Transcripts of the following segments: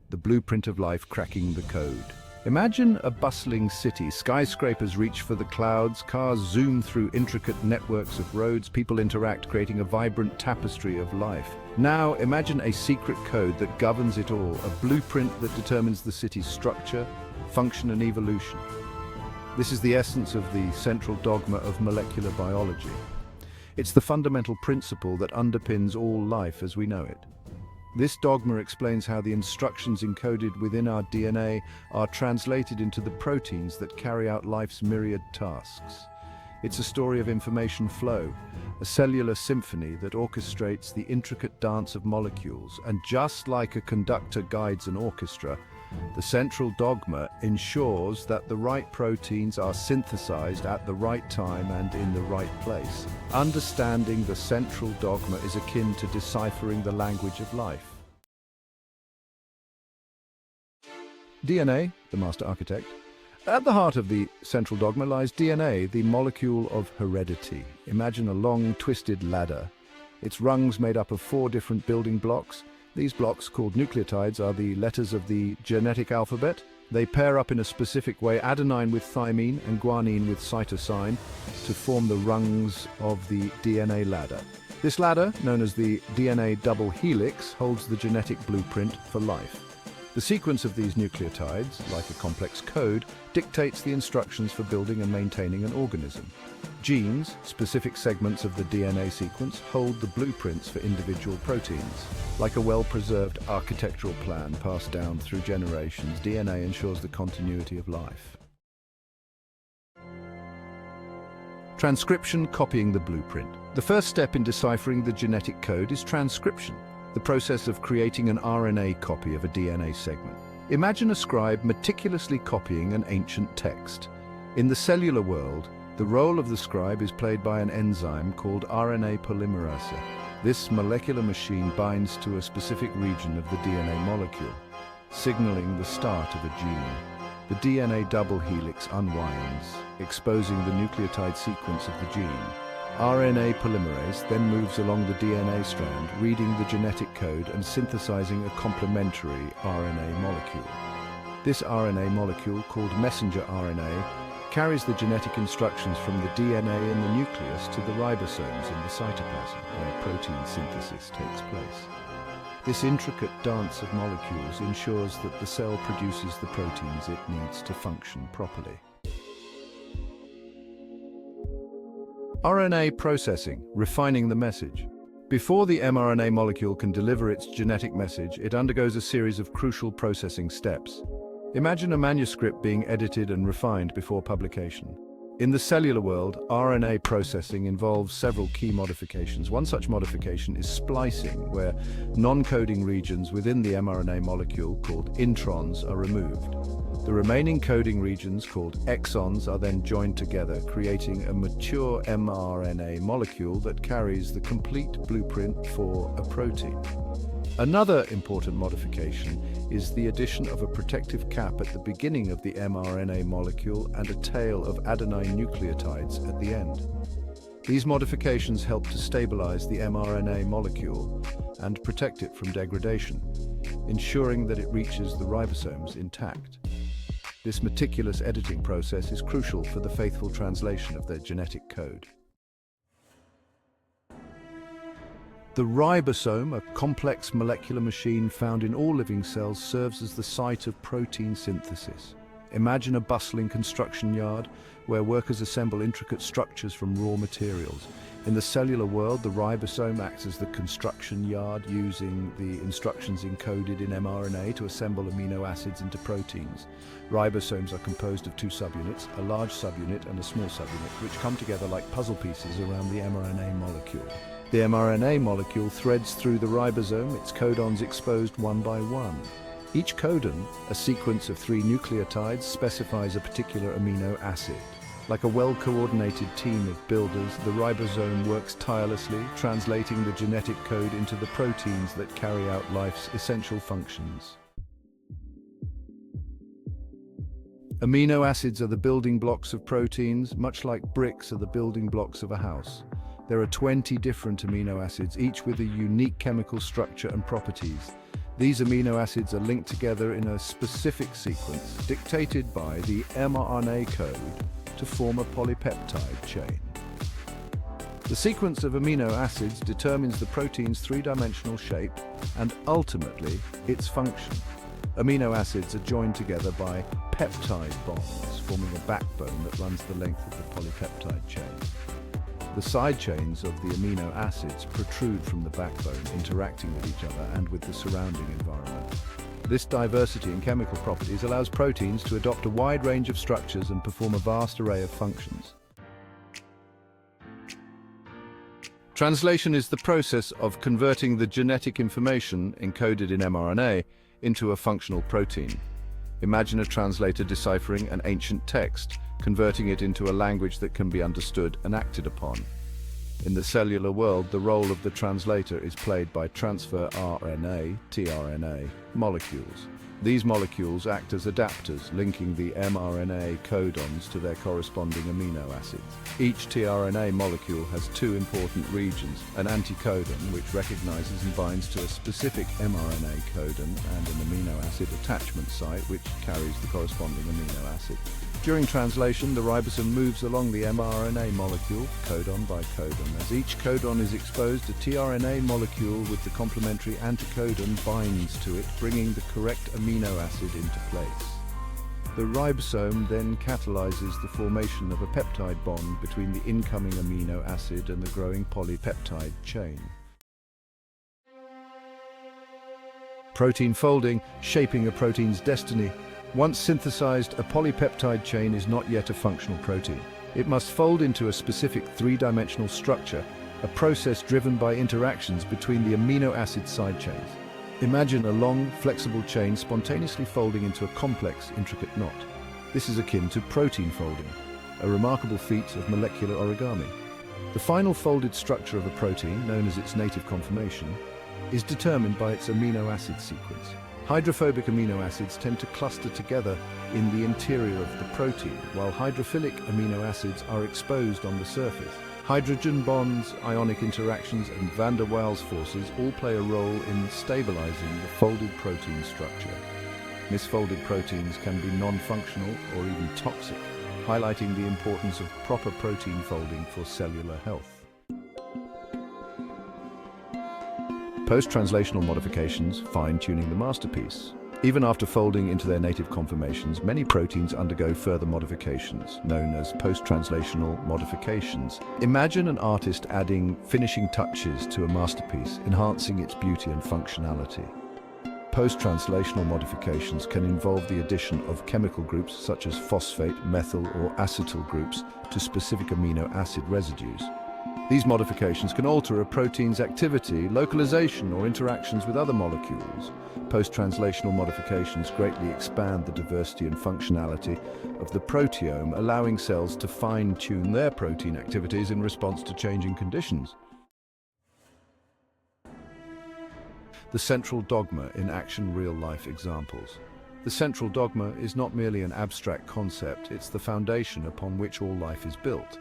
the blueprint of life cracking the code. Imagine a bustling city. Skyscrapers reach for the clouds, cars zoom through intricate networks of roads, people interact, creating a vibrant tapestry of life. Now imagine a secret code that governs it all, a blueprint that determines the city's structure, function and evolution. This is the essence of the central dogma of molecular biology. It's the fundamental principle that underpins all life as we know it. This dogma explains how the instructions encoded within our DNA are translated into the proteins that carry out life's myriad tasks. It's a story of information flow, a cellular symphony that orchestrates the intricate dance of molecules. And just like a conductor guides an orchestra, the central dogma ensures that the right proteins are synthesized at the right time and in the right place. Understanding the central dogma is akin to deciphering the language of life. DNA, the master architect. At the heart of the central dogma lies DNA, the molecule of heredity. Imagine a long, twisted ladder. Its rungs made up of 4 different building blocks. These blocks, called nucleotides, are the letters of the genetic alphabet. They pair up in a specific way, adenine with thymine and guanine with cytosine, to form the rungs of the DNA ladder. This ladder, known as the DNA double helix, holds the genetic blueprint for life. The sequence of these nucleotides, like a complex code, dictates the instructions for building and maintaining an organism. Genes, specific segments of the DNA sequence, hold the blueprints for individual proteins. Like a well-preserved architectural plan passed down through generations, DNA ensures the continuity of life. Transcription, copying the blueprint. The first step in deciphering the genetic code is transcription, the process of creating an RNA copy of a DNA segment. Imagine a scribe meticulously copying an ancient text. In the cellular world, the role of the scribe is played by an enzyme called RNA polymerase. This molecular machine binds to a specific region of the DNA molecule, signaling the start of a gene. The DNA double helix unwinds, exposing the nucleotide sequence of the gene. RNA polymerase then moves along the DNA strand, reading the genetic code and synthesizing a complementary RNA molecule. This RNA molecule, called messenger RNA, carries the genetic instructions from the DNA in the nucleus to the ribosomes in the cytoplasm, where protein synthesis takes place. This intricate dance of molecules ensures that the cell produces the proteins it needs to function properly. RNA processing, refining the message. Before the mRNA molecule can deliver its genetic message, it undergoes a series of crucial processing steps. Imagine a manuscript being edited and refined before publication. In the cellular world, RNA processing involves several key modifications. One such modification is splicing, where non-coding regions within the mRNA molecule, called introns, are removed. The remaining coding regions, called exons, are then joined together, creating a mature mRNA molecule that carries the complete blueprint for a protein. Another important modification is the addition of a protective cap at the beginning of the mRNA molecule and a tail of adenine nucleotides at the end. These modifications help to stabilize the mRNA molecule and protect it from degradation, ensuring that it reaches the ribosomes intact. This meticulous editing process is crucial for the faithful translation of their genetic code. The ribosome, a complex molecular machine found in all living cells, serves as the site of protein synthesis. Imagine a bustling construction yard where workers assemble intricate structures from raw materials. In the cellular world, the ribosome acts as the construction yard, using the instructions encoded in mRNA to assemble amino acids into proteins. Ribosomes are composed of 2 subunits, a large subunit and a small subunit, which come together like puzzle pieces around the mRNA molecule. The mRNA molecule threads through the ribosome, its codons exposed one by one. Each codon, a sequence of 3 nucleotides, specifies a particular amino acid. Like a well-coordinated team of builders, the ribosome works tirelessly, translating the genetic code into the proteins that carry out life's essential functions. Amino acids are the building blocks of proteins, much like bricks are the building blocks of a house. There are 20 different amino acids, each with a unique chemical structure and properties. These amino acids are linked together in a specific sequence dictated by the mRNA code to form a polypeptide chain. The sequence of amino acids determines the protein's three-dimensional shape and ultimately its function. Amino acids are joined together by peptide bonds, forming a backbone that runs the length of the polypeptide chain. The side chains of the amino acids protrude from the backbone, interacting with each other and with the surrounding environment. This diversity in chemical properties allows proteins to adopt a wide range of structures and perform a vast array of functions. Translation is the process of converting the genetic information encoded in mRNA into a functional protein. Imagine a translator deciphering an ancient text, converting it into a language that can be understood and acted upon. In the cellular world, the role of the translator is played by transfer RNA, tRNA, molecules. These molecules act as adapters, linking the mRNA codons to their corresponding amino acids. Each tRNA molecule has two important regions, an anticodon, which recognizes and binds to a specific mRNA codon, and an amino acid attachment site, which carries the corresponding amino acid. During translation, the ribosome moves along the mRNA molecule, codon by codon. As each codon is exposed, a tRNA molecule with the complementary anticodon binds to it, bringing the correct amino acid into place. The ribosome then catalyzes the formation of a peptide bond between the incoming amino acid and the growing polypeptide chain. Protein folding, shaping a protein's destiny. Once synthesized, a polypeptide chain is not yet a functional protein. It must fold into a specific three-dimensional structure, a process driven by interactions between the amino acid side chains. Imagine a long, flexible chain spontaneously folding into a complex, intricate knot. This is akin to protein folding, a remarkable feat of molecular origami. The final folded structure of a protein, known as its native conformation, is determined by its amino acid sequence. Hydrophobic amino acids tend to cluster together in the interior of the protein, while hydrophilic amino acids are exposed on the surface. Hydrogen bonds, ionic interactions, and van der Waals forces all play a role in stabilizing the folded protein structure. Misfolded proteins can be non-functional or even toxic, highlighting the importance of proper protein folding for cellular health. Post-translational modifications, fine-tuning the masterpiece. Even after folding into their native conformations, many proteins undergo further modifications, known as post-translational modifications. Imagine an artist adding finishing touches to a masterpiece, enhancing its beauty and functionality. Post-translational modifications can involve the addition of chemical groups such as phosphate, methyl, or acetyl groups to specific amino acid residues. These modifications can alter a protein's activity, localization, or interactions with other molecules. Post-translational modifications greatly expand the diversity and functionality of the proteome, allowing cells to fine-tune their protein activities in response to changing conditions. The central dogma in action real-life examples. The central dogma is not merely an abstract concept, it's the foundation upon which all life is built.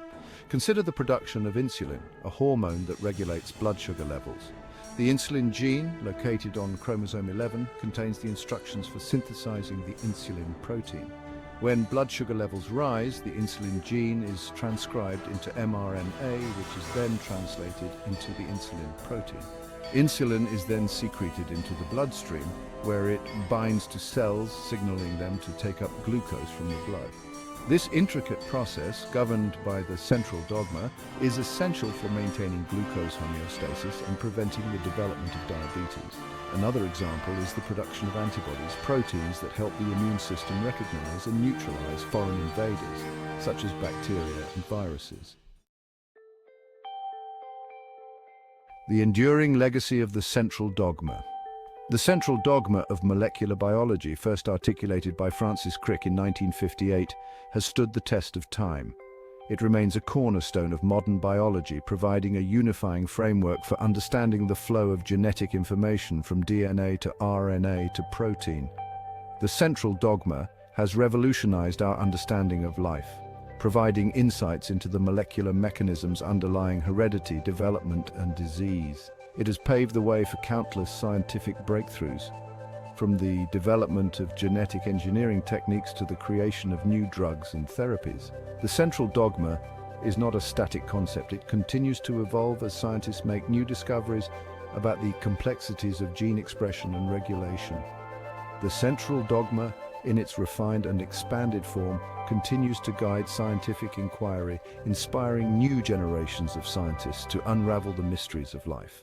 Consider the production of insulin, a hormone that regulates blood sugar levels. The insulin gene, located on chromosome 11, contains the instructions for synthesizing the insulin protein. When blood sugar levels rise, the insulin gene is transcribed into mRNA, which is then translated into the insulin protein. Insulin is then secreted into the bloodstream, where it binds to cells, signaling them to take up glucose from the blood. This intricate process, governed by the central dogma, is essential for maintaining glucose homeostasis and preventing the development of diabetes. Another example is the production of antibodies, proteins that help the immune system recognize and neutralize foreign invaders, such as bacteria and viruses. The enduring legacy of the central dogma. The central dogma of molecular biology, first articulated by Francis Crick in 1958, has stood the test of time. It remains a cornerstone of modern biology, providing a unifying framework for understanding the flow of genetic information from DNA to RNA to protein. The central dogma has revolutionized our understanding of life, providing insights into the molecular mechanisms underlying heredity, development, and disease. It has paved the way for countless scientific breakthroughs, from the development of genetic engineering techniques to the creation of new drugs and therapies. The central dogma is not a static concept. It continues to evolve as scientists make new discoveries about the complexities of gene expression and regulation. The central dogma, in its refined and expanded form, continues to guide scientific inquiry, inspiring new generations of scientists to unravel the mysteries of life.